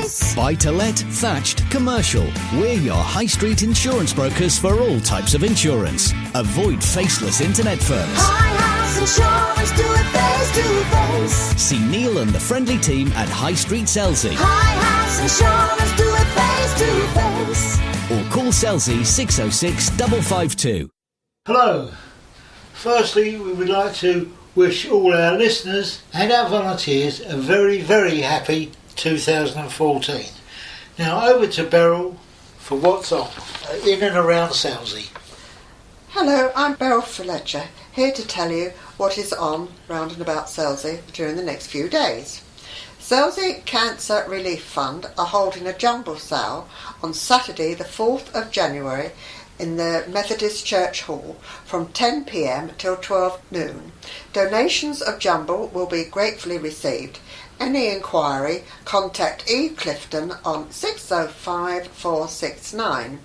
face. Buy to let, thatched, commercial. We're your high street insurance brokers for all types of insurance. Avoid faceless internet firms. High House Insurance, do it face to face. See Neil and the friendly team at High Street Selsey. High House Insurance, do it face to face. Or call Selsey 606 552. Hello. Firstly, we would like to wish all our listeners and our volunteers a very, very happy 2014. Now over to Beryl for what's on in and around Selsey. Hello, I'm Beryl Fletcher, here to tell you what is on round and about Selsey during the next few days. Selsey Cancer Relief Fund are holding a jumble sale on Saturday the 4th of January in the Methodist Church Hall from 10 p.m. till 12 noon. Donations of jumble will be gratefully received. Any inquiry, contact E. Clifton on 605 469.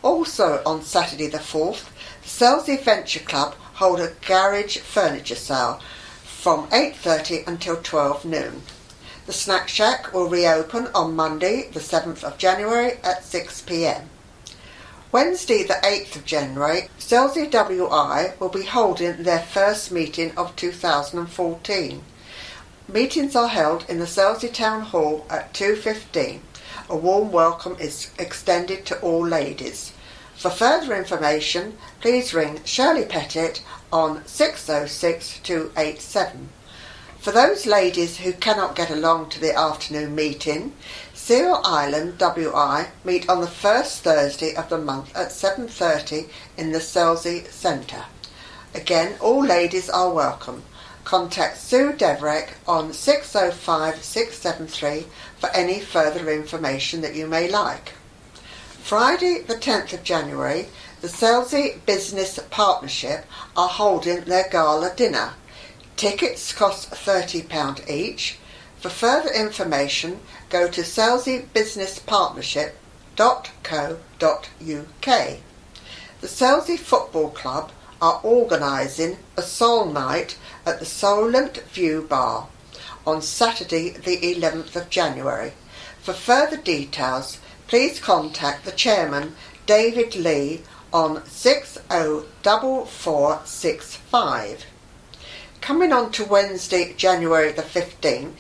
Also on Saturday the 4th, the Selsey Venture Club hold a garage furniture sale from 8:30 until 12 noon. The Snack Shack will reopen on Monday the 7th of January at 6 p.m. Wednesday the 8th of January, Selsey WI will be holding their first meeting of 2014. Meetings are held in the Selsey Town Hall at 2:15. A warm welcome is extended to all ladies. For further information, please ring Shirley Pettit on 606 287. For those ladies who cannot get along to the afternoon meeting, Seal Island WI meet on the first Thursday of the month at 7:30 in the Selsey Centre. Again, all ladies are welcome. Contact Sue Deverek on 605 673 for any further information that you may like. Friday the 10th of January, the Selsey Business Partnership are holding their gala dinner. Tickets cost £30 each. For further information, go to selseybusinesspartnership.co.uk. The Selsey Football Club are organising a Soul Night at the Solent View Bar on Saturday the 11th of January. For further details, please contact the chairman, David Lee, on 604465. Coming on to Wednesday, January the 15th,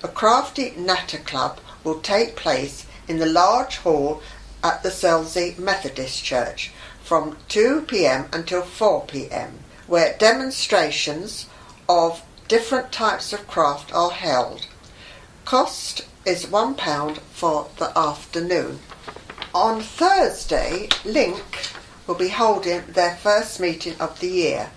a Crafty Natter Club will take place in the large hall at the Selsey Methodist Church from 2 p.m. until 4 p.m, where demonstrations of different types of craft are held. Cost is £1 for the afternoon. On Thursday, Link will be holding their first meeting of the year.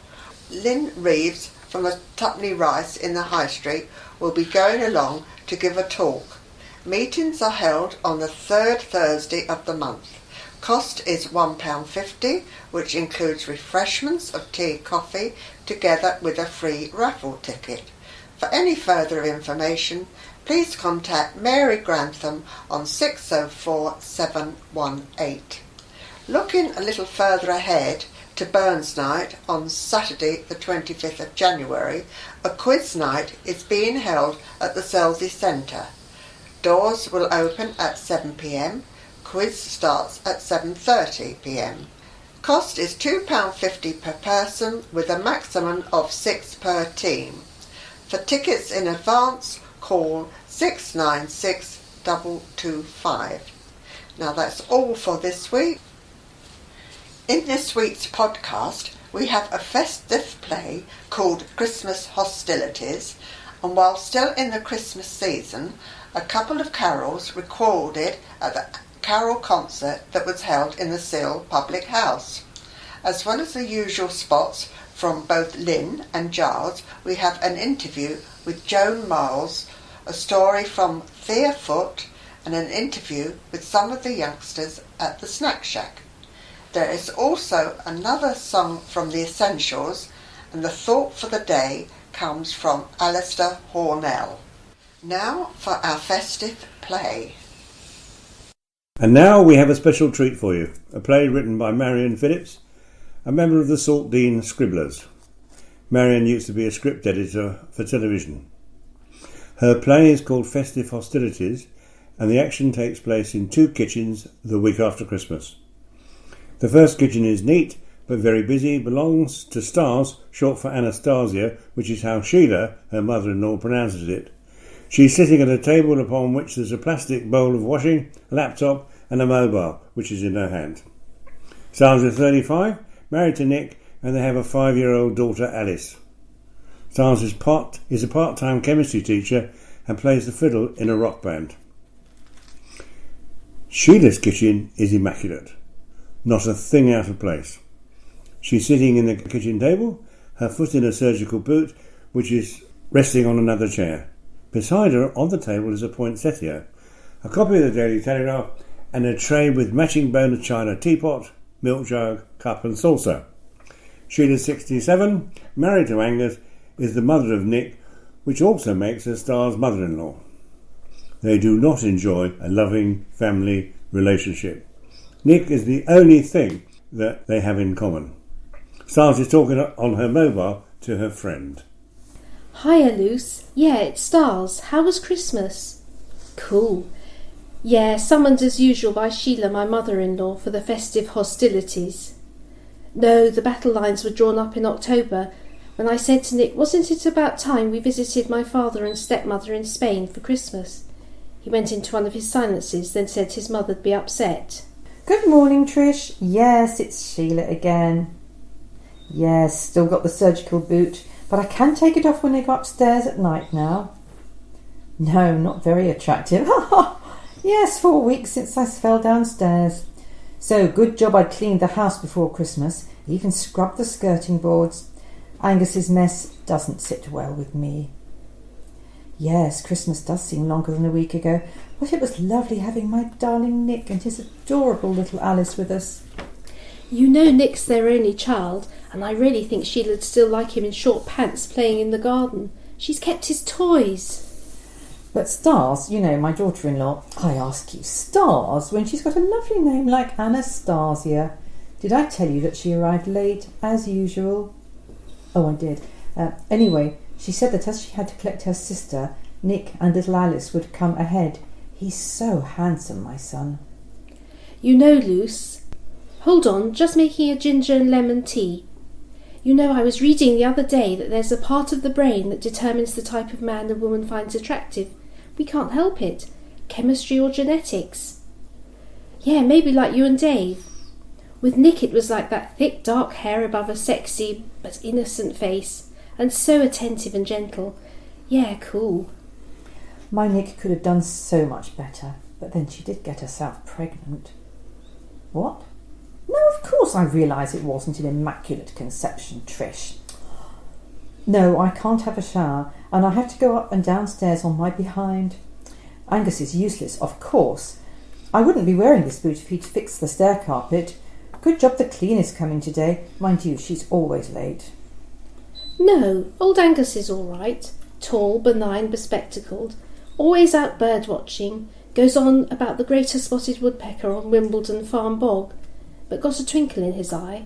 Lynn Reeves from the Tuppenny Rice in the High Street will be going along to give a talk. Meetings are held on the third Thursday of the month. Cost is £1.50, which includes refreshments of tea, coffee, together with a free raffle ticket. For any further information, please contact Mary Grantham on 604 718. Looking a little further ahead to Burns Night on Saturday the 25th of January, a quiz night is being held at the Selsey Centre. Doors will open at 7 p.m. Quiz starts at 7:30 p.m. Cost is £2.50 per person with a maximum of 6 per team. For tickets in advance, call 696 225. Now that's all for this week. In this week's podcast, we have a festive play called Christmas Hostilities, and while still in the Christmas season, a couple of carols recorded at the carol concert that was held in the Seal Public House. As well as the usual spots from both Lyn and Giles, we have an interview with Joan Moules, a story from Thea Foote, and an interview with some of the youngsters at the Snack Shack. There is also another song from the Essentials, and the thought for the day comes from Alister Hornal. Now for our festive play. And now we have a special treat for you, a play written by Marion Phillips, a member of the Saltdean Scribblers. Marion used to be a script editor for television. Her play is called Festive Hostilities and the action takes place in 2 kitchens the week after Christmas. The first kitchen is neat but very busy, belongs to Stars, short for Anastasia, which is how Sheila, her mother-in-law, pronounces it. She's sitting at a table upon which there's a plastic bowl of washing, a laptop and a mobile, which is in her hand. Stars is 35, married to Nick, and they have a 5-year-old daughter, Alice. Stars is a part-time chemistry teacher and plays the fiddle in a rock band. Sheila's kitchen is immaculate. Not a thing out of place. She's sitting in the kitchen table, her foot in a surgical boot, which is resting on another chair. Beside her, on the table, is a poinsettia, a copy of the Daily Telegraph, and a tray with matching bone china teapot, milk jug, cup and saucer. Sheila's 67, married to Angus, is the mother of Nick, which also makes her Star's mother-in-law. They do not enjoy a loving family relationship. Nick is the only thing that they have in common. Stars is talking on her mobile to her friend. Hiya, Luce. Yeah, it's Stars. How was Christmas? Cool. Yeah, summoned as usual by Sheila, my mother-in-law, for the festive hostilities. No, the battle lines were drawn up in October, when I said to Nick, wasn't it about time we visited my father and stepmother in Spain for Christmas? He went into one of his silences, then said his mother'd be upset. Good morning, Trish. Yes, it's Sheila again. Yes, still got the surgical boot, but I can take it off when I go upstairs at night now. No, not very attractive. Yes, 4 weeks since I fell downstairs. So, good job I'd cleaned the house before Christmas, even scrubbed the skirting boards. Angus's mess doesn't sit well with me. Yes, Christmas does seem longer than a week ago, but it was lovely having my darling Nick and his adorable little Alice with us. You know Nick's their only child, and I really think Sheila'd still like him in short pants playing in the garden. She's kept his toys. But Stars, you know, my daughter-in-law, I ask you, Stars, when she's got a lovely name like Anastasia. Did I tell you that she arrived late, as usual? Oh, I did. Anyway, she said that as she had to collect her sister, Nick and little Alice would come ahead. He's so handsome, my son. You know, Luce. Hold on, just making a ginger and lemon tea. You know, I was reading the other day that there's a part of the brain that determines the type of man a woman finds attractive. We can't help it. Chemistry or genetics. Yeah, maybe like you and Dave. With Nick it was like that thick dark hair above a sexy but innocent face, and so attentive and gentle. Yeah, cool. My Nick could have done so much better, but then she did get herself pregnant. What? No, of course I realise it wasn't an immaculate conception, Trish. No, I can't have a shower, and I have to go up and downstairs on my behind. Angus is useless, of course. I wouldn't be wearing this boot if he'd fixed the stair carpet. Good job the cleaner's coming today. Mind you, she's always late. No, old Angus is all right. Tall, benign, bespectacled. Always out bird-watching. Goes on about the greater spotted woodpecker on Wimbledon Farm Bog, but got a twinkle in his eye.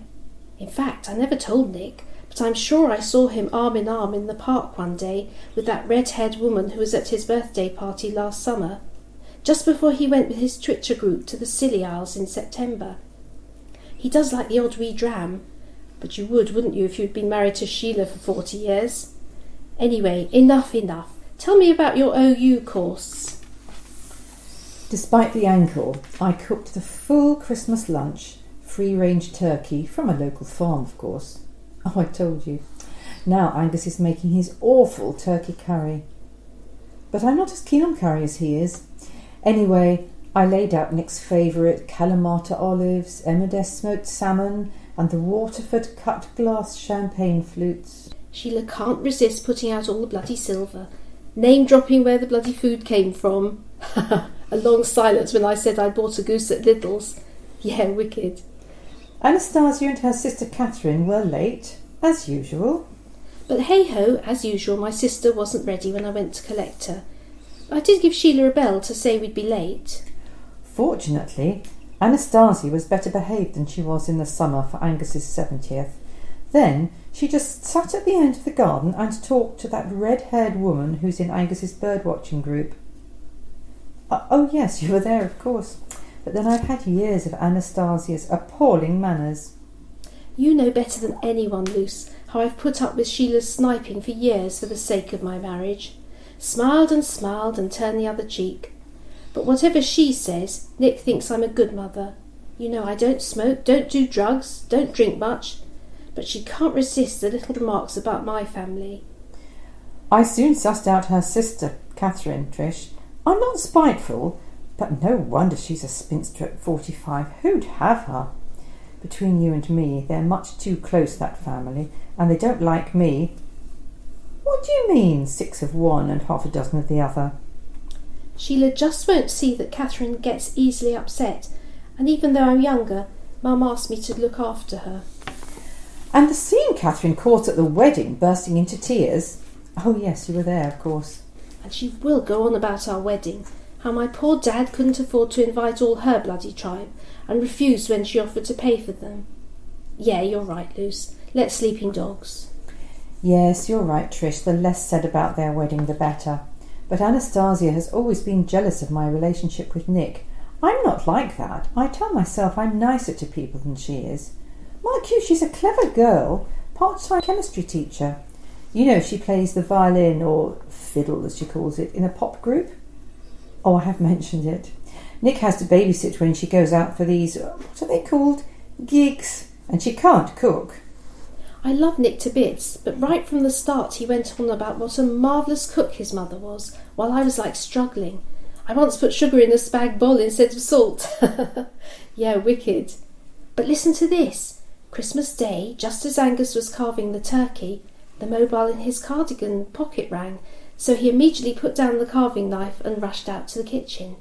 In fact, I never told Nick, but I'm sure I saw him arm in arm in the park one day with that red-haired woman who was at his birthday party last summer, just before he went with his Twitcher group to the Scilly Isles in September. He does like the odd wee dram, but you would, wouldn't you, if you'd been married to Sheila for 40 years? Anyway, enough. Tell me about your OU course. Despite the ankle, I cooked the full Christmas lunch, free-range turkey, from a local farm, of course. Oh, I told you. Now Angus is making his awful turkey curry. But I'm not as keen on curry as he is. Anyway, I laid out Nick's favourite Kalamata olives, Emmerdale smoked salmon, and the Waterford cut glass champagne flutes. Sheila can't resist putting out all the bloody silver, name-dropping where the bloody food came from. A long silence when I said I'd bought a goose at Lidl's. Yeah, wicked. Anastasia and her sister Catherine were late, as usual. But hey-ho, as usual, my sister wasn't ready when I went to collect her. I did give Sheila a bell to say we'd be late. Fortunately, Anastasia was better behaved than she was in the summer for Angus's 70th. Then she just sat at the end of the garden and talked to that red-haired woman who's in Angus's birdwatching group. Oh, yes, you were there, of course. But then I've had years of Anastasia's appalling manners. You know better than anyone, Luce, how I've put up with Sheila's sniping for years for the sake of my marriage. Smiled and turned the other cheek. But whatever she says, Nick thinks I'm a good mother. You know I don't smoke, don't do drugs, don't drink much. But she can't resist the little remarks about my family. I soon sussed out her sister, Catherine, Trish. I'm not spiteful, but no wonder she's a spinster at 45. Who'd have her? Between you and me, they're much too close, that family, and they don't like me. What do you mean, 6 of one and half a dozen of the other? Sheila just won't see that Catherine gets easily upset, and even though I'm younger, Mum asked me to look after her. And the scene Catherine caught at the wedding, bursting into tears. Oh, yes, you were there, of course. And she will go on about our wedding, how my poor dad couldn't afford to invite all her bloody tribe, and refused when she offered to pay for them. Yeah, you're right, Luce. Let sleeping dogs. Yes, you're right, Trish. The less said about their wedding, the better. But Anastasia has always been jealous of my relationship with Nick. I'm not like that. I tell myself I'm nicer to people than she is. Mark you, she's a clever girl, part-time chemistry teacher. You know, she plays the violin, or fiddle as she calls it, in a pop group. Oh, I have mentioned it. Nick has to babysit when she goes out for these, what are they called, gigs, and she can't cook. I love Nick to bits, but right from the start he went on about what a marvellous cook his mother was, while I was like struggling. I once put sugar in a spag bol instead of salt. Yeah, wicked. But listen to this. Christmas Day, just as Angus was carving the turkey, the mobile in his cardigan pocket rang, so he immediately put down the carving knife and rushed out to the kitchen.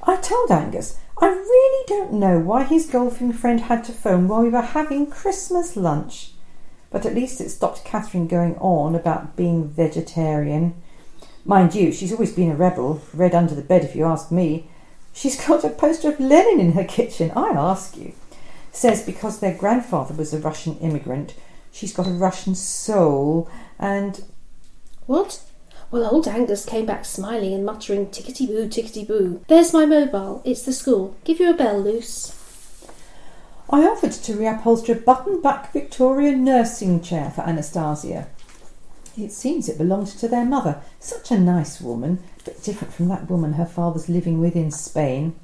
I told Angus, I really don't know why his golfing friend had to phone while we were having Christmas lunch. But at least it stopped Catherine going on about being vegetarian. Mind you, she's always been a rebel, red under the bed if you ask me. She's got a poster of Lenin in her kitchen, I ask you. Says because their grandfather was a Russian immigrant, she's got a Russian soul, and... What? Well, old Angus came back smiling and muttering tickety-boo, tickety-boo. There's my mobile. It's the school. Give you a bell, Luce. I offered to reupholster a button-back Victorian nursing chair for Anastasia. It seems it belonged to their mother. Such a nice woman, but different from that woman her father's living with in Spain.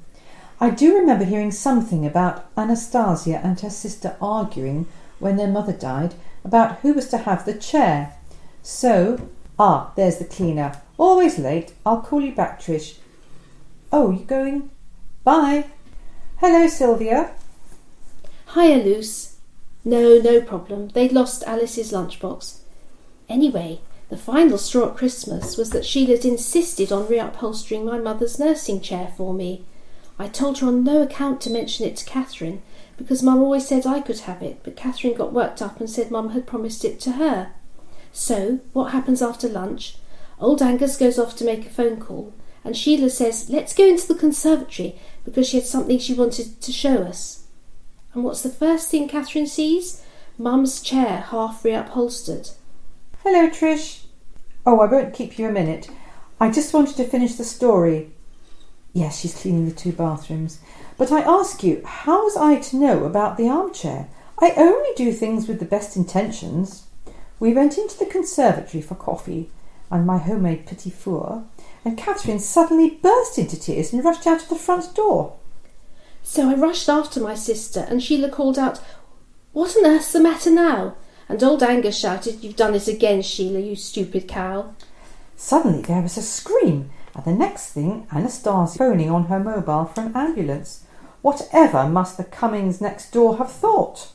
I do remember hearing something about Anastasia and her sister arguing when their mother died about who was to have the chair. So... there's the cleaner. Always late. I'll call you back, Trish. Oh, you going? Bye. Hello, Sylvia. Hiya, Luce. No problem. They'd lost Alice's lunchbox. Anyway, the final straw at Christmas was that Sheila's insisted on reupholstering my mother's nursing chair for me. I told her on no account to mention it to Catherine, because Mum always said I could have it, but Catherine got worked up and said Mum had promised it to her. So, what happens after lunch? Old Angus goes off to make a phone call, and Sheila says, let's go into the conservatory, because she had something she wanted to show us. And what's the first thing Catherine sees? Mum's chair half reupholstered. Hello, Trish. Oh, I won't keep you a minute. I just wanted to finish the story. Yes, she's cleaning the 2 bathrooms. But I ask you, how was I to know about the armchair? I only do things with the best intentions. We went into the conservatory for coffee and my homemade petit four, and Catherine suddenly burst into tears and rushed out of the front door. So I rushed after my sister, and Sheila called out, "What on earth's the matter now?" And old Angus shouted, "You've done it again, Sheila, you stupid cow." Suddenly there was a scream, and the next thing, Anastasia phoning on her mobile for an ambulance. Whatever must the Cummings next door have thought?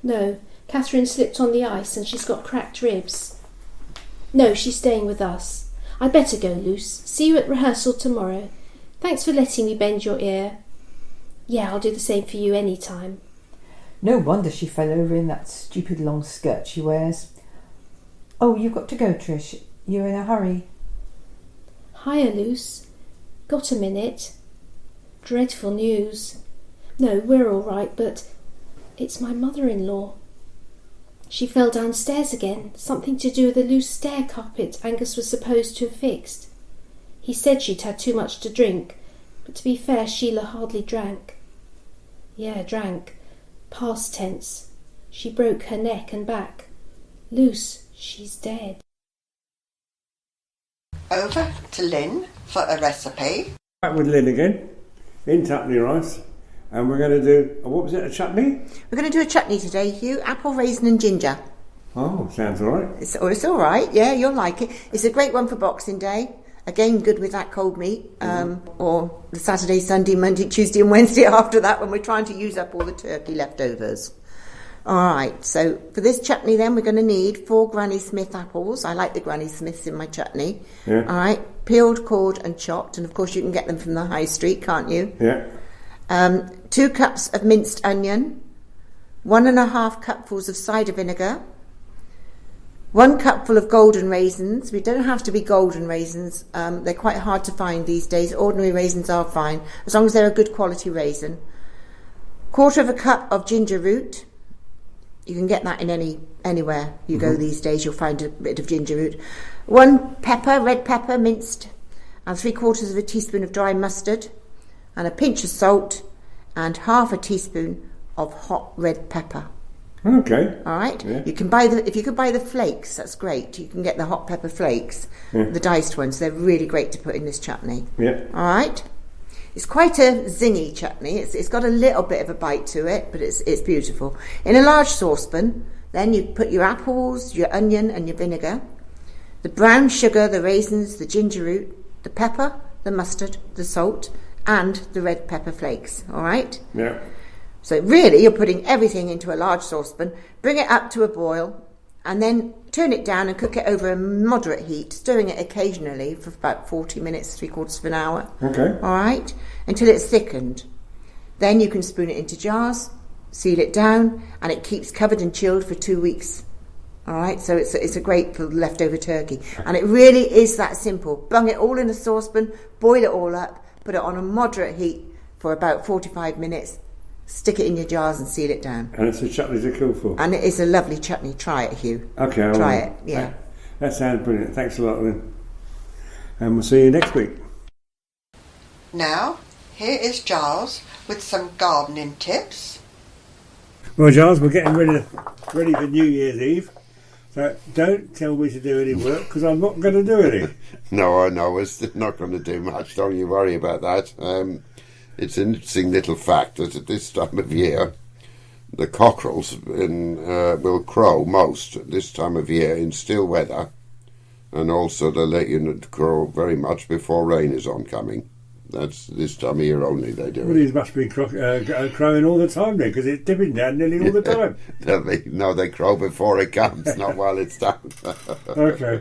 No, Catherine slipped on the ice and she's got cracked ribs. No, she's staying with us. I'd better go, Luce. See you at rehearsal tomorrow. Thanks for letting me bend your ear. Yeah, I'll do the same for you any time. No wonder she fell over in that stupid long skirt she wears. Oh, you've got to go, Trish. You're in a hurry. Hiya, Luce. Got a minute? Dreadful news. No, we're all right, but it's my mother-in-law. She fell downstairs again, something to do with a loose stair carpet Angus was supposed to have fixed. He said she'd had too much to drink, but to be fair, Sheila hardly drank. Yeah, drank. Past tense. She broke her neck and back. Luce, she's dead. Over to Lyn for a recipe. Back with Lyn again, in Tapney rice. And we're going to do, what was it, a chutney? We're going to do a chutney today, Hugh. Apple, raisin and ginger. Oh, sounds all right. It's all right, yeah, you'll like it. It's a great one for Boxing Day. Again, good with that cold meat. Or the Saturday, Sunday, Monday, Tuesday and Wednesday after that when we're trying to use up all the turkey leftovers. All right, so for this chutney then, we're going to need 4 Granny Smith apples. I like the Granny Smiths in my chutney. Yeah. All right, peeled, cored and chopped. And, of course, you can get them from the high street, can't you? Yeah. 2 cups of minced onion, 1.5 cupfuls of cider vinegar, 1 cupful of golden raisins. We don't have to be golden raisins. They're quite hard to find these days. Ordinary raisins are fine, as long as they're a good quality raisin. 1/4 cup of ginger root. You can get that in anywhere you go these days. You'll find a bit of ginger root. 1 pepper, red pepper, minced, and 3/4 teaspoon of dry mustard, and a pinch of salt, and 1/2 teaspoon of hot red pepper. Okay. All right. Yeah. You can if you could buy the flakes, that's great. You can get the hot pepper flakes, the diced ones. They're really great to put in this chutney. Yeah. All right. It's quite a zingy chutney. It's got a little bit of a bite to it, but it's beautiful. In a large saucepan, then you put your apples, your onion, and your vinegar, the brown sugar, the raisins, the ginger root, the pepper, the mustard, the salt, and the red pepper flakes. All right. Yeah. So really, you're putting everything into a large saucepan, bring it up to a boil, and then turn it down and cook it over a moderate heat, stirring it occasionally for about 40 minutes, 3/4 of an hour. Okay. All right, until it's thickened. Then you can spoon it into jars, seal it down, and it keeps covered and chilled for 2 weeks. All right, so it's a great for leftover turkey. And it really is that simple. Bung it all in a saucepan, boil it all up, put it on a moderate heat for about 45 minutes, stick it in your jars and seal it down. And it's a chutney to cook for. And it is a lovely chutney. Try it, Hugh. Okay, I will. Try it, yeah. That sounds brilliant. Thanks a lot, Lyn. And we'll see you next week. Now, here is Giles with some gardening tips. Well, Giles, we're getting ready for New Year's Eve. So don't tell me to do any work, because I'm not going to do any. No, I know. We're still not going to do much. Don't you worry about that. It's an interesting little fact that at this time of year, the cockerels will crow most at this time of year in still weather, and also they'll let you know to crow very much before rain is oncoming. That's this time of year only they do. Well, these must be crowing all the time then, because it's dipping down nearly all the time. No, they crow before it comes, not while it's down. Okay.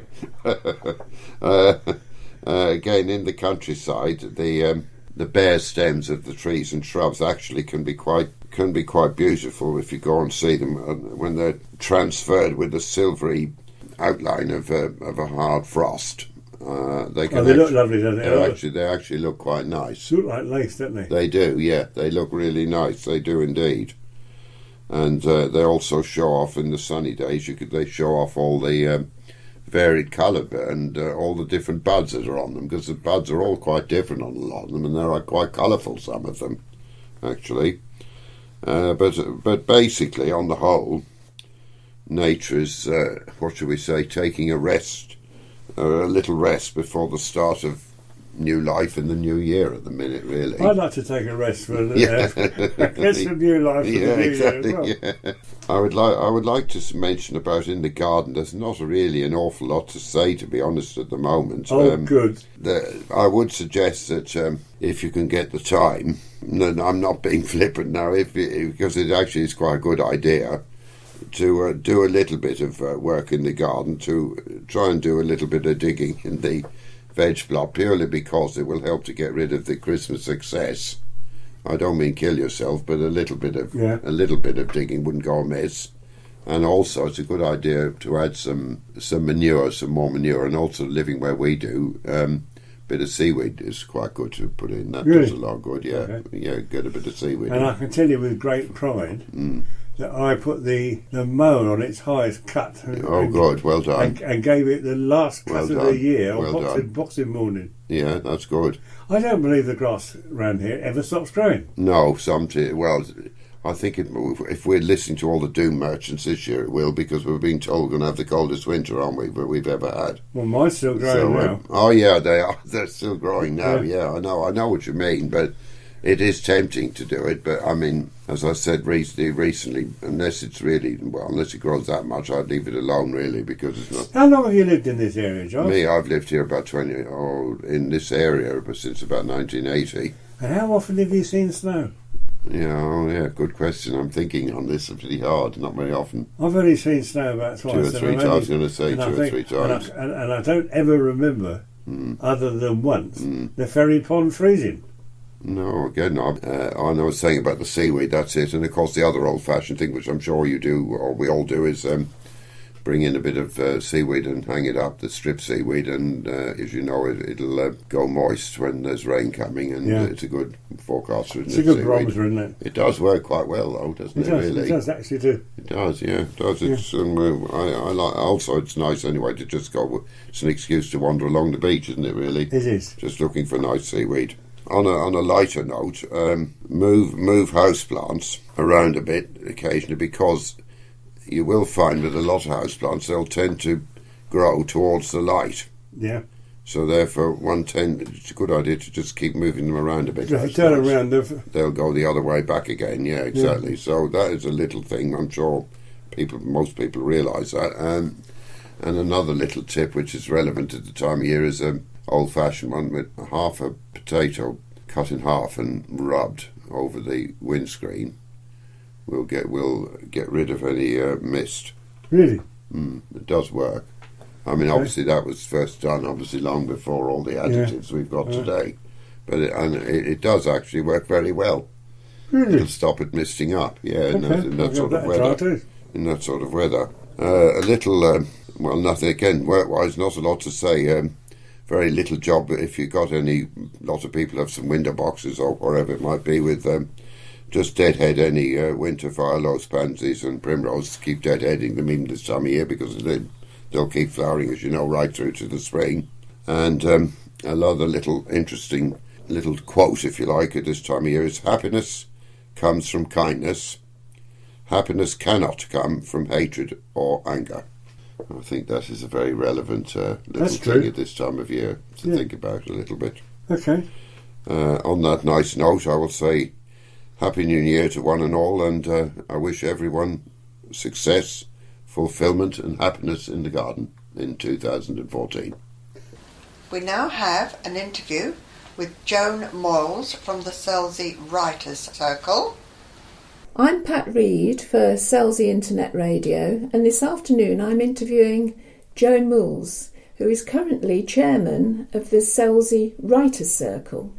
Again, in the countryside, the bare stems of the trees and shrubs actually can be quite beautiful if you go and see them when they're transferred with a silvery outline of a hard frost. They look lovely, don't they? They actually look quite nice. They look like lace, don't they? They do, yeah. They look really nice. They do indeed. And they also show off in the sunny days. They show off all the varied colour and all the different buds that are on them, because the buds are all quite different on a lot of them, and they're quite colourful, some of them, actually. But basically, on the whole, nature is, what should we say, taking a little rest before the start of new life in the new year at the minute, really. I'd like to take a rest for get some new life for the new exactly, year as well. Yeah. I would like to mention about in the garden. There's not really an awful lot to say, to be honest, at the moment. Oh, good. I would suggest that if you can get the time, and I'm not being flippant now, because it actually is quite a good idea to do a little bit of work in the garden, to try and do a little bit of digging in the veg plot, purely because it will help to get rid of the Christmas excess. I don't mean kill yourself, but a little bit of digging wouldn't go amiss. And also, it's a good idea to add some manure, some more manure, and also living where we do. Bit of seaweed is quite good to put in. That really? Does a lot of good. Yeah, okay. Yeah, get a bit of seaweed. And I can tell you with great pride that I put the mower on its highest cut. Oh, good, well done. And gave it the last cut of the year well on Boxing morning. Yeah, that's good. I don't believe the grass around here ever stops growing. No, well, I think if we're listening to all the doom merchants this year, it will, because we're being told we're going to have the coldest winter, aren't we, that we've ever had. Well, mine's still growing now. Oh, yeah, they are. They're still growing now, yeah, I know what you mean, but it is tempting to do it. But, I mean, as I said recently, unless it grows that much, I'd leave it alone, really, because it's not... How long have you lived in this area, John? Me, I've lived here about in this area since about 1980. And how often have you seen snow? Yeah, good question. I'm thinking on this pretty hard. Not very often. I've only seen snow about twice. 2 or 3 times. I was going to say 2 or 3 times. And I don't ever remember, other than once, the ferry pond freezing. No, again, I was saying about the seaweed, that's it. And of course the other old-fashioned thing, which I'm sure you do, or we all do, is bring in a bit of seaweed and hang it up, the strip seaweed, and as you know, it'll go moist when there's rain coming, and it's a good forecaster. It's a good barometer, isn't it? It does work quite well, though, doesn't it? Really, it does actually do. It does, yeah, it does. It's I like. Also, it's nice anyway to just go. It's an excuse to wander along the beach, isn't it? Really, it is. Just looking for nice seaweed. On a lighter note, move houseplants around a bit occasionally, because you will find with a lot of houseplants they'll tend to grow towards the light. Yeah. So therefore, it's a good idea to just keep moving them around a bit. If you turn around, they'll go the other way back again. Yeah, exactly. Yeah. So that is a little thing. I'm sure most people realise that. And another little tip, which is relevant at the time of year, is an old-fashioned one with half a potato cut in half and rubbed over the windscreen. We'll get rid of any mist. Really? It does work. I mean, obviously that was first done, long before all the additives we've got today. But it does actually work very well. Really? It'll stop it misting up. Yeah, in that sort of weather. In that sort of weather, a little. Nothing again. Work-wise, not a lot to say. Very little job. If you got lot of people have some window boxes or whatever it might be with. Just deadhead any winter violets, pansies and primroses. Keep deadheading them even this time of year, because they'll keep flowering, as you know, right through to the spring. And another little interesting little quote, if you like, at this time of year is: happiness comes from kindness. Happiness cannot come from hatred or anger. I think that is a very relevant little thing at this time of year to think about a little bit. Okay. On that nice note, I will say Happy New Year to one and all, and I wish everyone success, fulfilment and happiness in the garden in 2014. We now have an interview with Joan Moules from the Selsey Writers Circle. I'm Pat Reed for Selsey Internet Radio, and this afternoon I'm interviewing Joan Moules, who is currently chairman of the Selsey Writers Circle,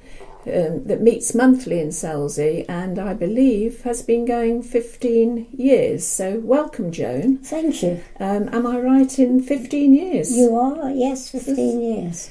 that meets monthly in Selsey, and I believe has been going 15 years. So welcome, Joan. Thank you. Am I right in 15 years? You are, yes, 15 years.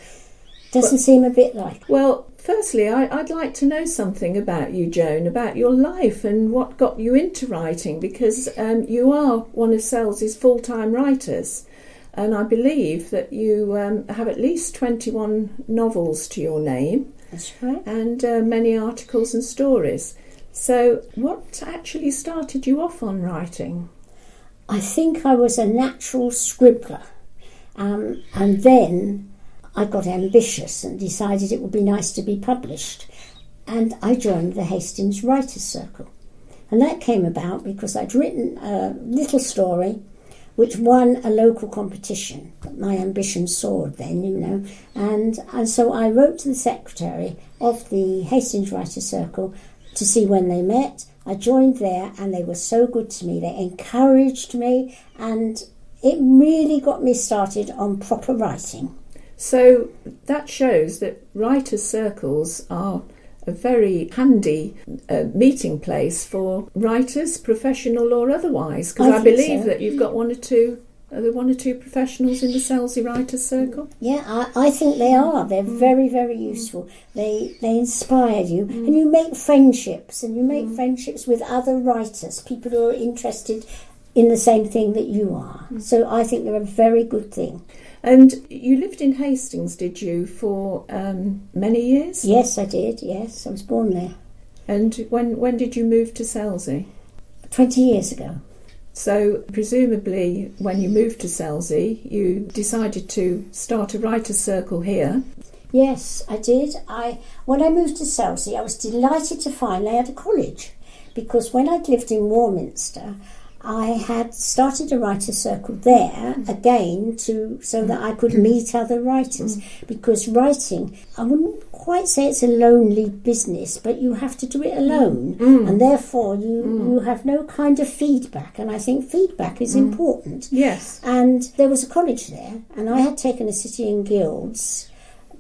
Doesn't seem a bit like. Well, firstly, I'd like to know something about you, Joan, about your life and what got you into writing, because you are one of Selsey's full-time writers, and I believe that you have at least 21 novels to your name. That's right. And many articles and stories. So what actually started you off on writing? I think I was a natural scribbler, and then I got ambitious and decided it would be nice to be published, and I joined the Hastings Writers Circle. And that came about because I'd written a little story which won a local competition. My ambition soared then, you know, and so I wrote to the secretary of the Hastings Writers Circle to see when they met. I joined there, and they were so good to me. They encouraged me, and it really got me started on proper writing. So that shows that writers' circles are a very handy meeting place for writers, professional or otherwise, because I believe that you've got one or two Are there one or two professionals in the Selsey Writers Circle? Yeah, I think they are. They're very, very useful. They inspire you, and you make friendships, with other writers, people who are interested in the same thing that you are. So I think they're a very good thing. And you lived in Hastings, did you, for many years? Yes, I did. Yes, I was born there. And when did you move to Selsey? 20 years ago. So presumably when you moved to Selsey, you decided to start a writers' circle here. Yes, I did. When I moved to Selsey, I was delighted to find they had a college, because when I'd lived in Warminster, I had started a writers' circle there again so that I could meet other writers, because writing, I wouldn't quite say it's a lonely business, but you have to do it alone, and therefore you have no kind of feedback, and I think feedback is important. Yes. And there was a college there, and I had taken a city in guilds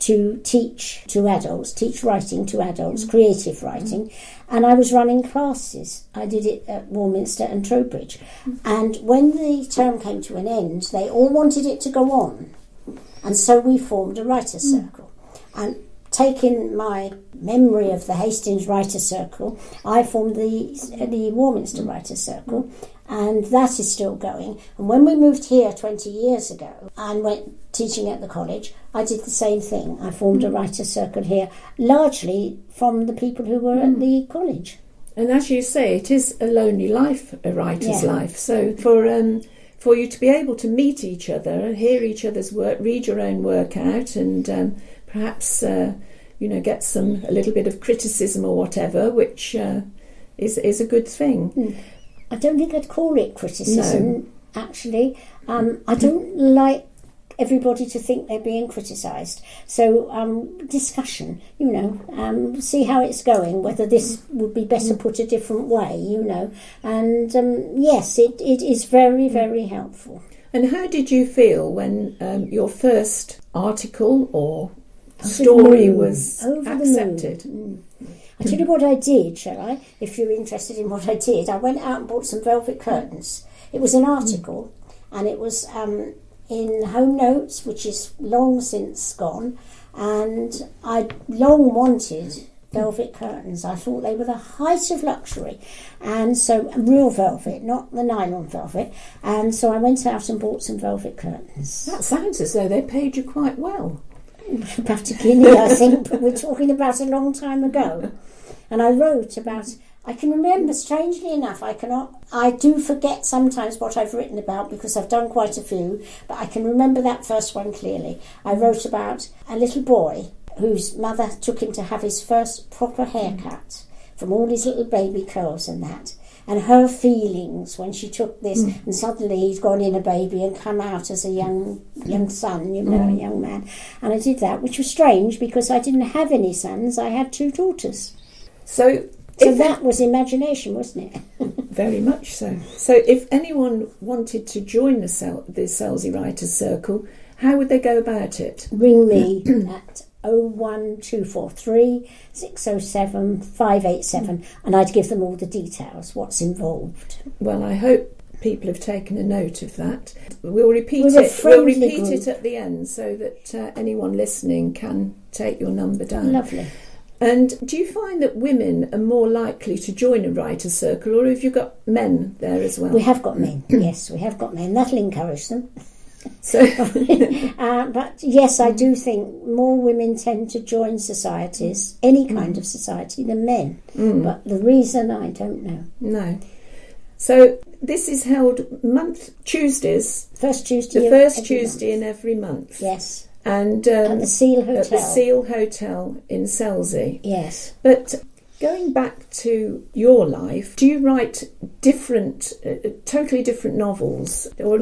to teach to adults, teach writing to adults, creative writing, and I was running classes. I did it at Warminster and Trowbridge, and when the term came to an end, they all wanted it to go on, and so we formed a writers' circle. And taking my memory of the Hastings Writers' Circle, I formed the Warminster Writers' Circle, and that is still going. And when we moved here 20 years ago and went teaching at the college, I did the same thing. I formed a writers' circle here, largely from the people who were at the college. And as you say, it is a lonely life, a writer's life. So for you to be able to meet each other, hear each other's work, read your own work out, and perhaps get a little bit of criticism or whatever, which is a good thing. I don't think I'd call it criticism, actually. I don't like everybody to think they're being criticised. So discussion, see how it's going, whether this would be better put a different way, And yes, it is very, very helpful. And how did you feel when your first article or story was accepted? I'll tell you what I did, shall I? If you're interested in what I did, I went out and bought some velvet curtains. It was an article, and it was in Home Notes, which is long since gone, and I long wanted velvet curtains. I thought they were the height of luxury, and so real velvet, not the nylon velvet, and so I went out and bought some velvet curtains. That sounds as though they paid you quite well. About a guinea, I think, but we're talking about a long time ago. And I wrote about, I can remember, strangely enough, I do forget sometimes what I've written about because I've done quite a few, but I can remember that first one clearly. I wrote about a little boy whose mother took him to have his first proper haircut from all his little baby curls and that. And her feelings when she took this, and suddenly he'd gone in a baby and come out as a young son, a young man. And I did that, which was strange because I didn't have any sons, I had 2 daughters. So that was imagination, wasn't it? Very much so. So if anyone wanted to join the Selsey Writers' Circle, how would they go about it? Ring me at 01243 607 587 and I'd give them all the details, what's involved. Well, I hope people have taken a note of that. We'll repeat it at the end so that anyone listening can take your number down. Lovely. And do you find that women are more likely to join a writer's circle, or have you got men there as well? We have got men, yes, we have got men. That'll encourage them. So, but yes, I do think more women tend to join societies, any kind of society, than men. But the reason, I don't know. No. So this is held Tuesdays. First Tuesday. The first Tuesday in every month. Yes. And at the Seal Hotel. At the Seal Hotel in Selsey. Yes. But going back to your life, do you write different, totally different novels? Yes. Or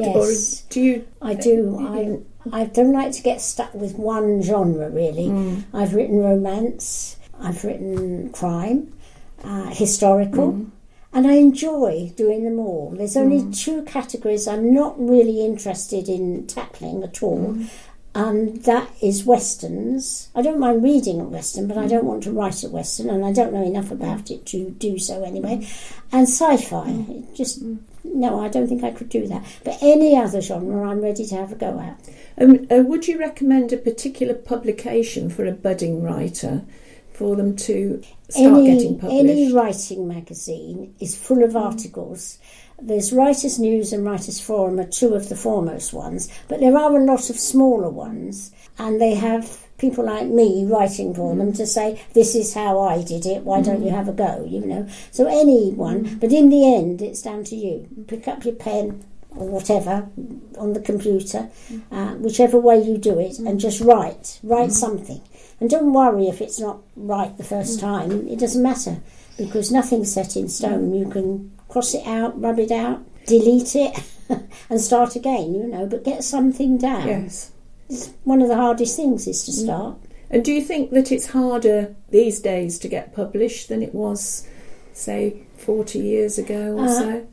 do you? I do. I don't like to get stuck with one genre, really. I've written romance, I've written crime, historical, and I enjoy doing them all. There's only 2 categories I'm not really interested in tackling at all. and that is westerns. I don't mind reading a western, but I don't want to write a western, and I don't know enough about it to do so anyway. And sci-fi, no, I don't think I could do that. But any other genre, I'm ready to have a go at. Would you recommend a particular publication for a budding writer for them to start getting published? Any writing magazine is full of articles. There's Writers' News and Writers' Forum are two of the foremost ones, but there are a lot of smaller ones, and they have people like me writing for them to say, this is how I did it, why don't you have a go, you know. So anyone, but in the end it's down to you. Pick up your pen or whatever on the computer, whichever way you do it, and just write something. And don't worry if it's not right the first time, it doesn't matter, because nothing's set in stone. You can cross it out, rub it out, delete it and start again, you know, but get something down. Yes. It's one of the hardest things is to start. And do you think that it's harder these days to get published than it was, say, 40 years ago or so?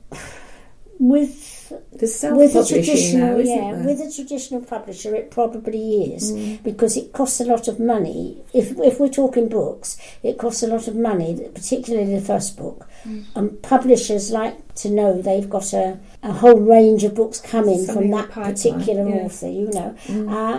With the self-publishing now, isn't there? With a traditional publisher, it probably is, because it costs a lot of money. If we're talking books, it costs a lot of money, particularly the first book. And publishers like to know they've got a whole range of books coming from that particular author, you know.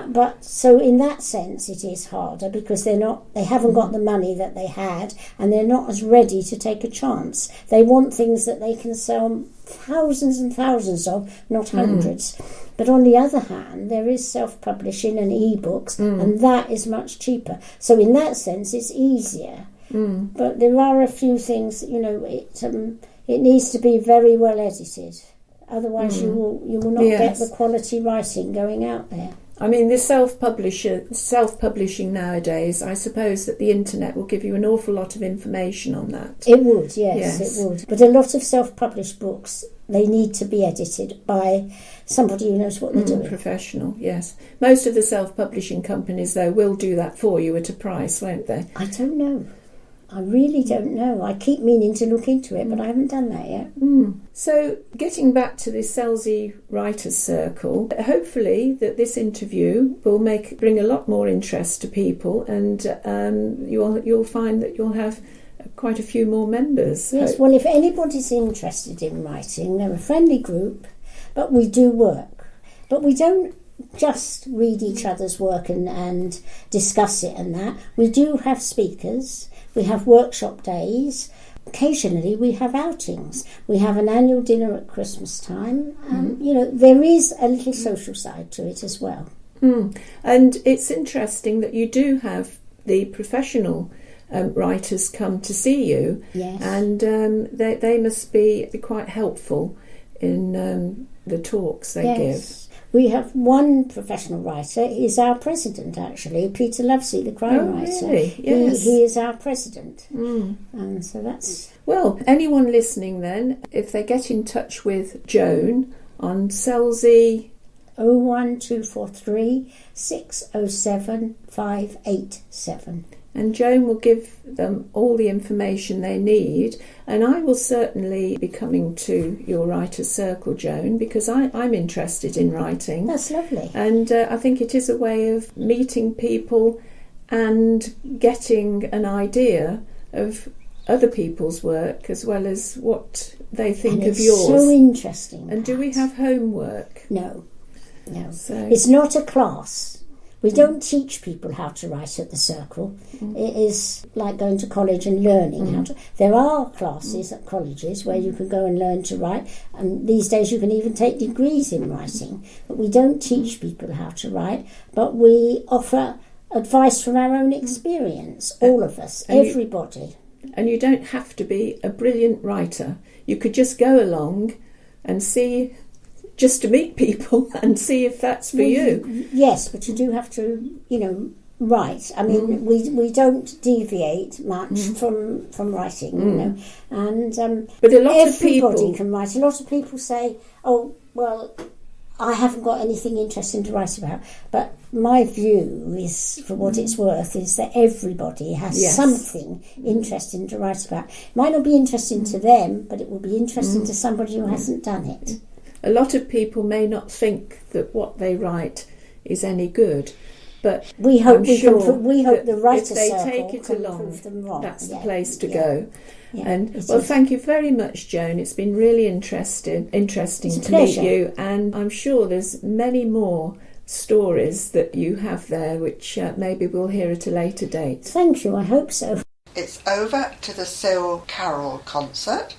But so in that sense, it is harder because they haven't got the money that they had, and they're not as ready to take a chance. They want things that they can sell thousands and thousands of, not hundreds. But on the other hand, there is self-publishing and e-books, and that is much cheaper. So in that sense, it's easier. But there are a few things, you know, it needs to be very well edited. Otherwise, you will not get the quality writing going out there. I mean, the self-publishing nowadays, I suppose that the internet will give you an awful lot of information on that. It would, yes, it would. But a lot of self-published books, they need to be edited by somebody who knows what they're doing. Professional, yes. Most of the self-publishing companies, though, will do that for you at a price, won't they? I don't know. I really don't know. I keep meaning to look into it, but I haven't done that yet. So, getting back to the Selsey Writers' Circle, hopefully that this interview will bring a lot more interest to people, and you'll find that you'll have quite a few more members. Yes, well, if anybody's interested in writing, they're a friendly group, but we do work. But we don't just read each other's work and discuss it and that. We do have speakers. We have workshop days. Occasionally we have outings. We have an annual dinner at Christmas time. You know, there is a little social side to it as well. And it's interesting that you do have the professional writers come to see you. Yes. And they must be quite helpful in the talks they give. We have one professional writer. He's our president, actually, Peter Lovesey, the crime writer. Really? Yes. He is our president. And so that's... Well, anyone listening then, if they get in touch with Joan on Selsey... 01243 607 587. And Joan will give them all the information they need, and I will certainly be coming to your writer's circle, Joan, because I'm interested in writing. That's lovely. And I think it is a way of meeting people and getting an idea of other people's work as well as what they think of yours. So interesting. And do we have homework? No. So. It's not a class. We don't teach people how to write at the circle. It is like going to college and learning how to... There are classes at colleges where you can go and learn to write, and these days you can even take degrees in writing. But we don't teach people how to write, but we offer advice from our own experience, all of us, everybody. And you don't have to be a brilliant writer. You could just go along and see... just to meet people and see if that's for you. Yes, but you do have to, you know, write. I mean, we don't deviate much from writing, you know. And but a lot of everybody can write. A lot of people say, "Oh, well, I haven't got anything interesting to write about." But my view is, for what it's worth, is that everybody has something interesting to write about. It might not be interesting to them, but it will be interesting to somebody who hasn't done it. A lot of people may not think that what they write is any good. But We hope I'm we sure can. We hope the that writer if they circle take it can along, prove them wrong. that's the Yeah, place to yeah, go. yeah, And it well, is. thank you very much, Joan. It's been really interesting It's a to meet pleasure. you, and I'm sure there's many more stories that you have there, which maybe we'll hear at a later date. Thank you. I hope so. It's over to the Sil Carol concert.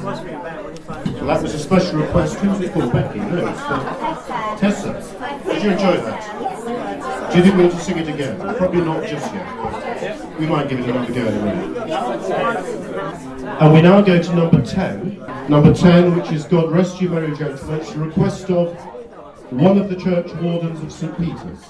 That was a special request. Who was it called? Becky? No, it's Tessa. Did you enjoy that? Do you think we need to sing it again? Probably not just yet. We might give it another go in a minute. And we now go to number 10. Number 10, which is God Rest You Merry Gentlemen. It's a request of one of the church wardens of St. Peter's.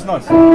nice.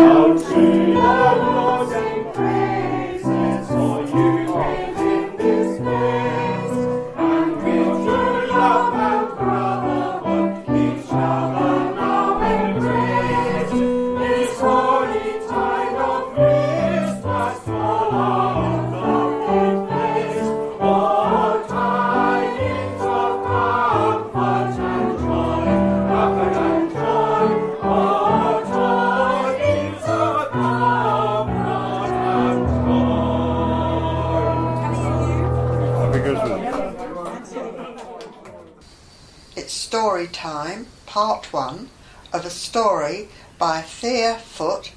It's story time, part 1 of a story by Thea Foote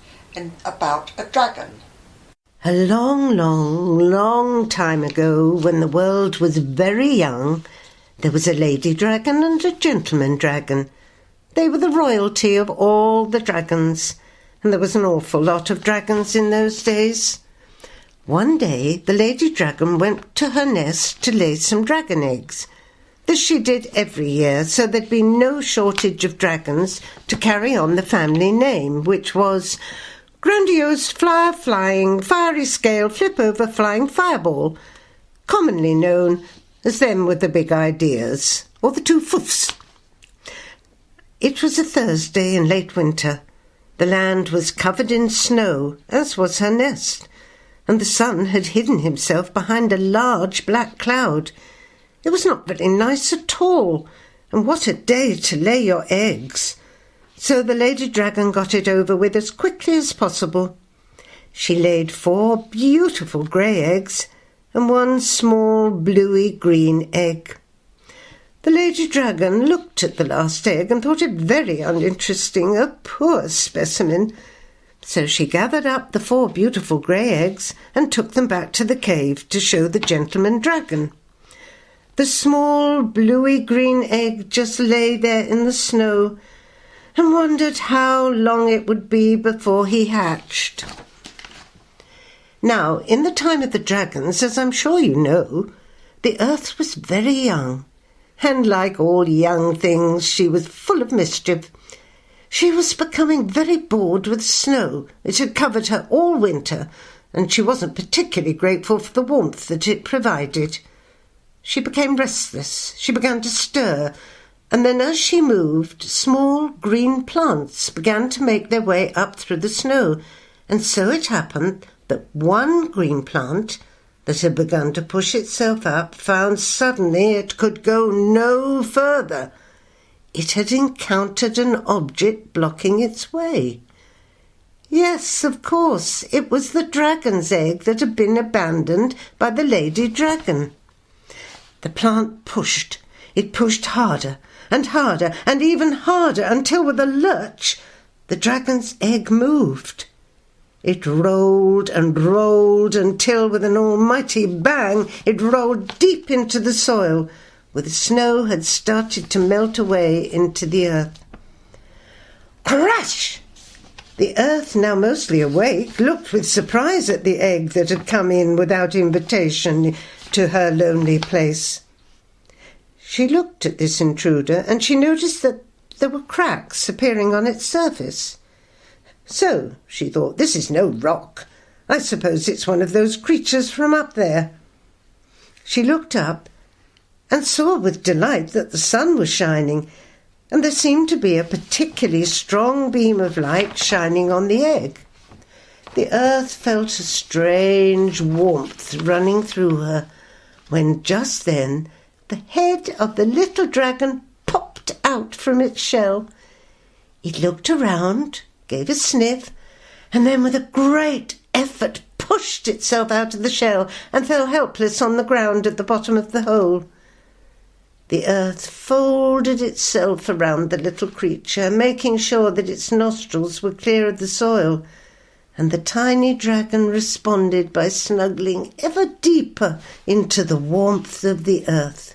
about a dragon. A long, long, long time ago, when the world was very young, there was a lady dragon and a gentleman dragon. They were the royalty of all the dragons, and there was an awful lot of dragons in those days. One day, the lady dragon went to her nest to lay some dragon eggs. This she did every year, so there'd be no shortage of dragons to carry on the family name, which was Grandiose Flyer Flying Fiery Scale Flip Over Flying Fireball, commonly known as them with the big ideas, or the two foofs. It was a Thursday in late winter. The land was covered in snow, as was her nest, and the sun had hidden himself behind a large black cloud. It was not very nice at all, and what a day to lay your eggs. So the lady dragon got it over with as quickly as possible. She laid 4 beautiful grey eggs and 1 small bluey-green egg. The lady dragon looked at the last egg and thought it very uninteresting, a poor specimen. So she gathered up the 4 beautiful grey eggs and took them back to the cave to show the gentleman dragon. The small bluey-green egg just lay there in the snow and wondered how long it would be before he hatched. Now, in the time of the dragons, as I'm sure you know, the earth was very young, and like all young things, she was full of mischief. She was becoming very bored with snow. It had covered her all winter, and she wasn't particularly grateful for the warmth that it provided. She became restless. She began to stir, and then as she moved, small green plants began to make their way up through the snow, and so it happened that one green plant that had begun to push itself up found suddenly it could go no further. It had encountered an object blocking its way. Yes, of course, it was the dragon's egg that had been abandoned by the lady dragon. The plant pushed. It pushed harder and harder and even harder until with a lurch the dragon's egg moved. It rolled and rolled until with an almighty bang it rolled deep into the soil, where the snow had started to melt away into the earth. Crash! The earth, now mostly awake, looked with surprise at the egg that had come in without invitation to her lonely place. She looked at this intruder, and she noticed that there were cracks appearing on its surface. So, she thought, this is no rock. I suppose it's one of those creatures from up there. She looked up and saw with delight that the sun was shining, and there seemed to be a particularly strong beam of light shining on the egg. The earth felt a strange warmth running through her, when just then the head of the little dragon popped out from its shell. It looked around, gave a sniff, and then with a great effort pushed itself out of the shell and fell helpless on the ground at the bottom of the hole. The earth folded itself around the little creature, making sure that its nostrils were clear of the soil, and the tiny dragon responded by snuggling ever deeper into the warmth of the earth.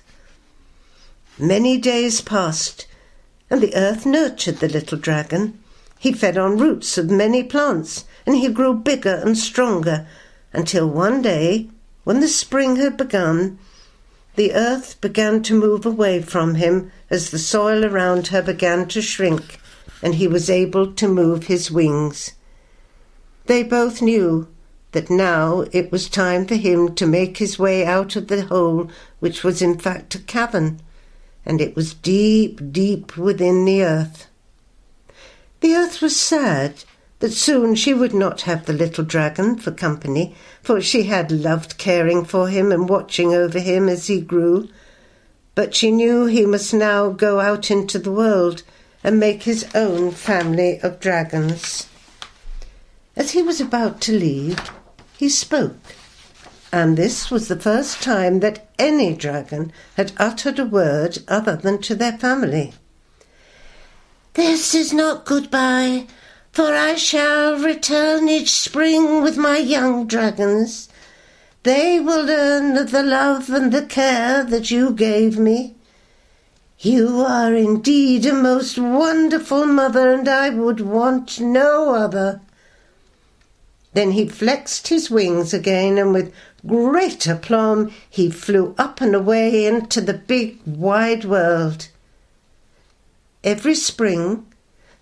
Many days passed, and the earth nurtured the little dragon. He fed on roots of many plants, and he grew bigger and stronger, until one day, when the spring had begun, the earth began to move away from him as the soil around her began to shrink, and he was able to move his wings. They both knew that now it was time for him to make his way out of the hole, which was in fact a cavern, and it was deep, deep within the earth. The earth was sad that soon she would not have the little dragon for company, for she had loved caring for him and watching over him as he grew. But she knew he must now go out into the world and make his own family of dragons. As he was about to leave, he spoke, and this was the first time that any dragon had uttered a word other than to their family. "This is not goodbye, for I shall return each spring with my young dragons. They will learn of the love and the care that you gave me. You are indeed a most wonderful mother, and I would want no other." Then he flexed his wings again, and with great aplomb he flew up and away into the big wide world. Every spring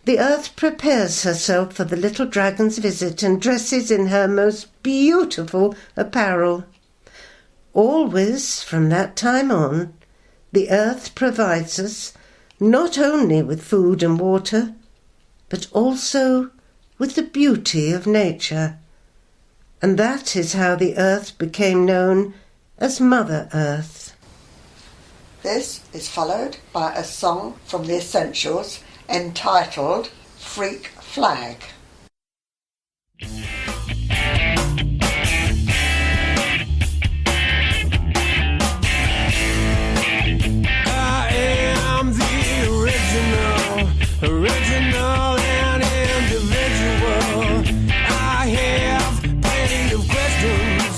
the earth prepares herself for the little dragon's visit and dresses in her most beautiful apparel. Always from that time on, the earth provides us not only with food and water, but also with the beauty of nature. And that is how the earth became known as Mother Earth. This is followed by a song from the Essentials entitled Freak Flag. I am the original and individual. I have plenty of questions,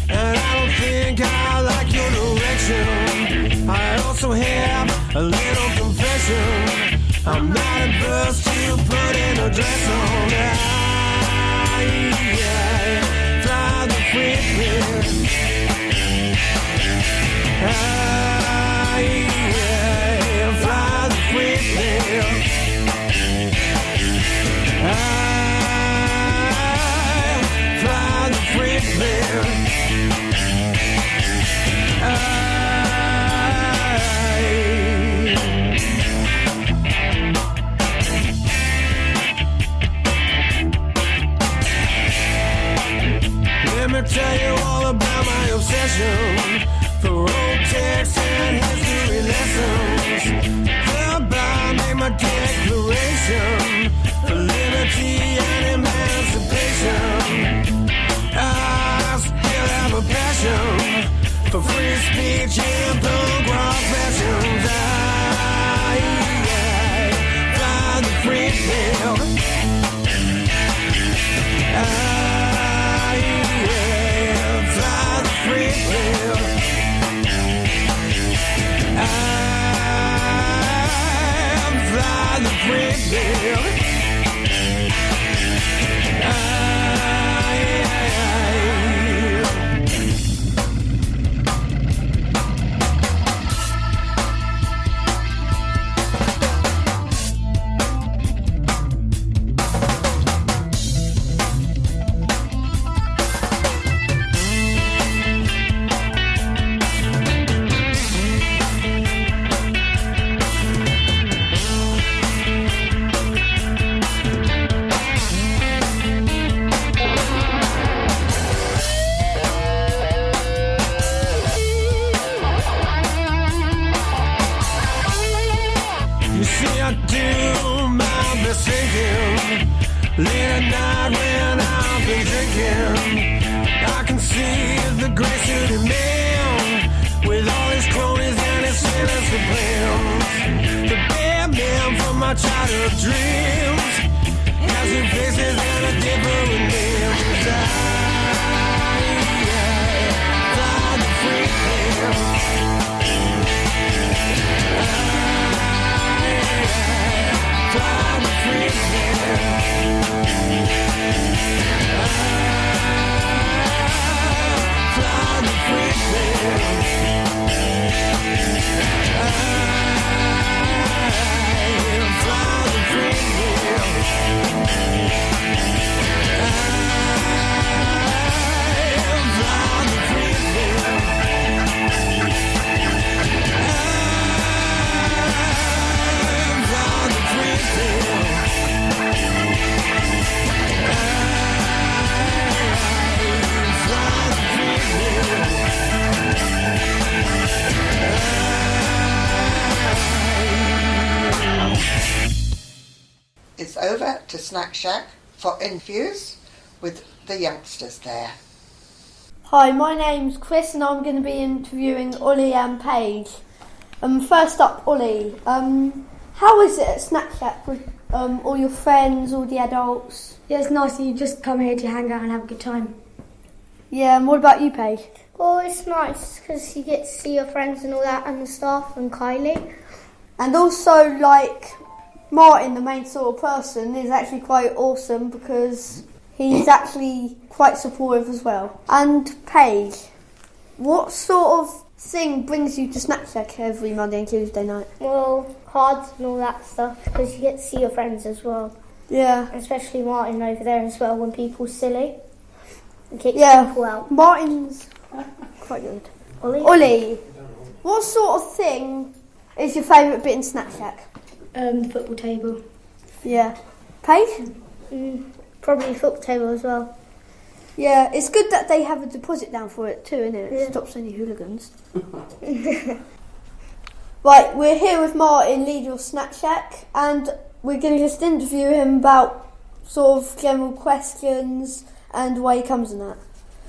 and I don't think I like your direction. I also have a little confession. I'm not adverse to putting a dress on. Fly the freak. Fly the freak. Fly the freak. Let me tell you all about my obsession for old texts and history lessons. Hereby make my declaration for liberty and emancipation. I still have a passion for free speech and punk rock fashions. I fly the free pill. Fly the free pill. Fly the free pill. Late at night when I've been drinking, I can see the gray-suited man with all his cronies and his sinister plans. The bad man from my childhood dreams has new faces and a different names. Fly the free pill. Fly the free pill. Fly the free pill. Fly the free pill. over to Snack Shack for interviews with the youngsters there. Hi, my name's Chris and I'm going to be interviewing Ollie and Paige. First up, Ollie, how is it at Snack Shack with all your friends, all the adults? Yeah, it's nice. You just come here to hang out and have a good time. Yeah, and what about you, Paige? Well, it's nice because you get to see your friends and all that and the staff and Kylie. And also, like, Martin, the main sort of person, is actually quite awesome because he's actually quite supportive as well. And Paige, what sort of thing brings you to Snack Shack every Monday and Tuesday night? Well, cards and all that stuff because you get to see your friends as well. Yeah. Especially Martin over there as well when people's silly. And kicks people out. Martin's quite good. Ollie, what sort of thing is your favourite bit in Snack Shack? The football table. Yeah. Paige? Probably football table as well. Yeah, it's good that they have a deposit down for it too, isn't it? It stops any hooligans. Right, we're here with Martin, leader of Snack Shack, and we're going to just interview him about sort of general questions and why he comes in that.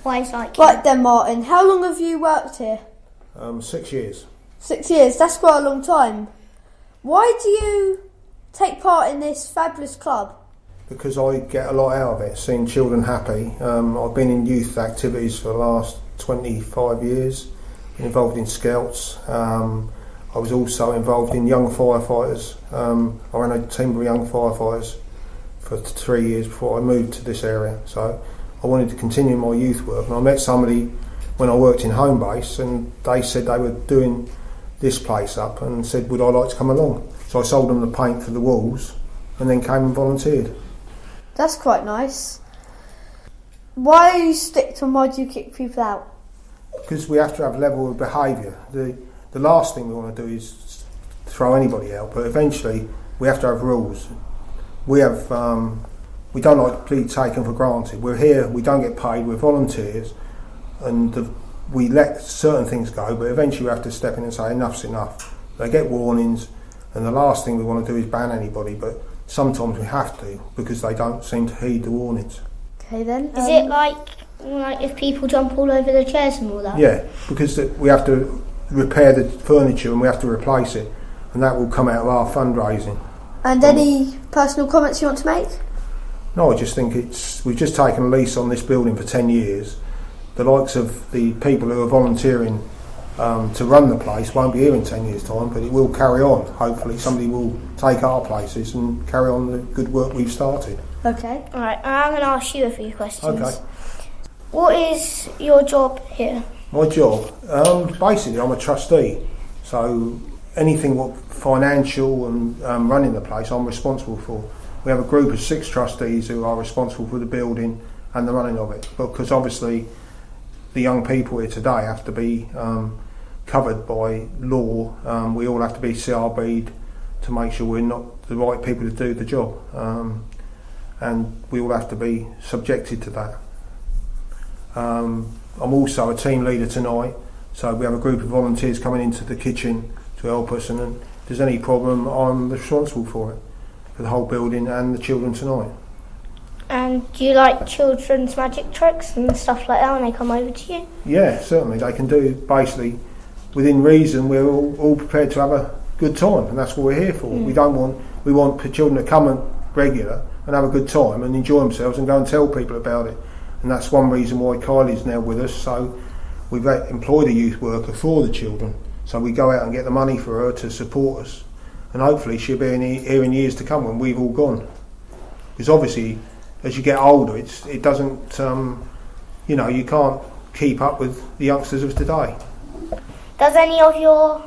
Why he's like Right then, Martin, how long have you worked here? 6 years. 6 years, that's quite a long time. Why do you take part in this fabulous club? Because I get a lot out of it, seeing children happy. I've been in youth activities for the last 25 years, been involved in Scouts. I was also involved in young firefighters. I ran a team of young firefighters for 3 years before I moved to this area. So I wanted to continue my youth work, and I met somebody when I worked in home base, and they said they were doing this place up and said, would I like to come along? So I sold them the paint for the walls and then came and volunteered. That's quite nice. Why are you strict and why do you kick people out? Because we have to have level of behaviour. The last thing we want to do is throw anybody out, but eventually we have to have rules. We don't like to be taken for granted. We're here, we don't get paid, we're volunteers, and we let certain things go, but eventually we have to step in and say enough's enough. They get warnings, and the last thing we want to do is ban anybody, but sometimes we have to because they don't seem to heed the warnings. Okay then. Is it like if people jump all over the chairs and all that? Yeah, because we have to repair the furniture and we have to replace it, and that will come out of our fundraising. And any personal comments you want to make? No, I just think we've just taken a lease on this building for 10 years. The likes of the people who are volunteering to run the place won't be here in 10 years' time, but it will carry on. Hopefully somebody will take our places and carry on the good work we've started. Okay. Alright, I'm going to ask you a few questions. Okay. What is your job here? My job? Basically I'm a trustee, so anything what financial and running the place I'm responsible for. We have a group of 6 trustees who are responsible for the building and the running of it, because obviously the young people here today have to be covered by law. We all have to be CRB'd to make sure we're not the right people to do the job, and we all have to be subjected to that. I'm also a team leader tonight, so we have a group of volunteers coming into the kitchen to help us, and if there's any problem I'm responsible for it, for the whole building and the children tonight. And do you like children's magic tricks and stuff like that when they come over to you? Yeah, certainly. They can do, basically, within reason, we're all prepared to have a good time, and that's what we're here for. We want children to come and regular and have a good time and enjoy themselves and go and tell people about it. And that's one reason why Kylie's now with us. So we've employed a youth worker for the children. So we go out and get the money for her to support us. And hopefully she'll be here in years to come when we've all gone. Because obviously, as you get older, it doesn't, you can't keep up with the youngsters of today. Does any of your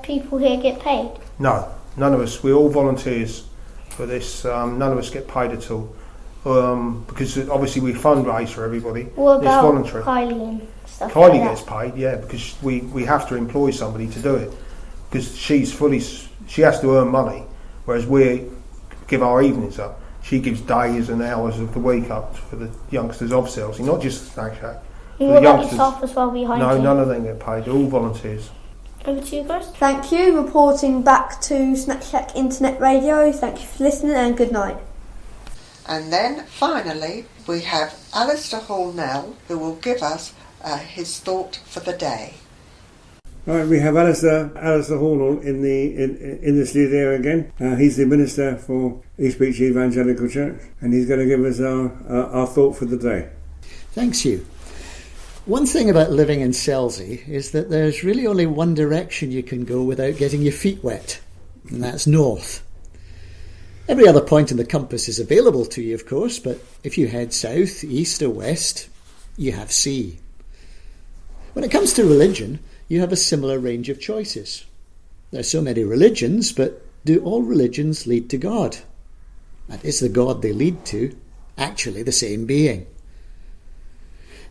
people here get paid? No, none of us. We're all volunteers for this. None of us get paid at all. Because obviously we fundraise for everybody. What about it's voluntary. Kylie and stuff Kylie like that? gets paid, yeah, because we have to employ somebody to do it. Because she has to earn money, whereas we give our evenings up. She gives days and hours of the week up for the youngsters of Selsey, not just Snack Shack. What about the staff as well behind you? No, none of them get paid. They're all volunteers. Over to you, Chris. Thank you. Reporting back to Snack Shack Internet Radio. Thank you for listening and good night. And then finally we have Alister Hornal, who will give us his thought for the day. Right, we have Alister Hornal in the studio again. He's the minister for East Beach Evangelical Church, and he's going to give us our thought for the day. Thanks, Hugh. One thing about living in Selsey is that there's really only one direction you can go without getting your feet wet, and that's north. Every other point in the compass is available to you, of course, but if you head south, east or west, you have sea. When it comes to religion, you have a similar range of choices. There are so many religions, but do all religions lead to God? And is the God they lead to actually the same being?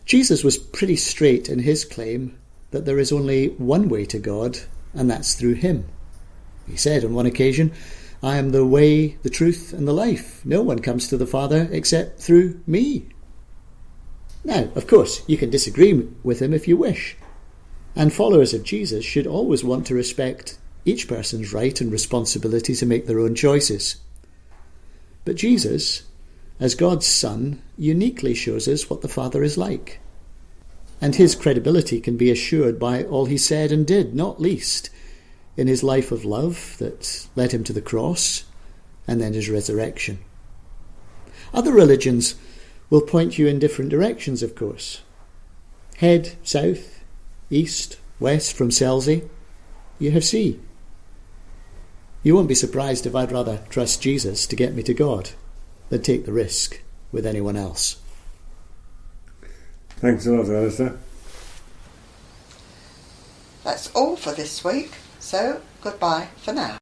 Jesus was pretty straight in his claim that there is only one way to God, and that's through him. He said on one occasion, "I am the way, the truth, and the life. No one comes to the Father except through me." Now, of course, you can disagree with him if you wish. And followers of Jesus should always want to respect each person's right and responsibility to make their own choices. But Jesus, as God's Son, uniquely shows us what the Father is like. And his credibility can be assured by all he said and did, not least in his life of love that led him to the cross and then his resurrection. Other religions will point you in different directions, of course. Head south, east, west from Selsey, you have sea. You won't be surprised if I'd rather trust Jesus to get me to God than take the risk with anyone else. Thanks a lot, Alister. That's all for this week, so goodbye for now.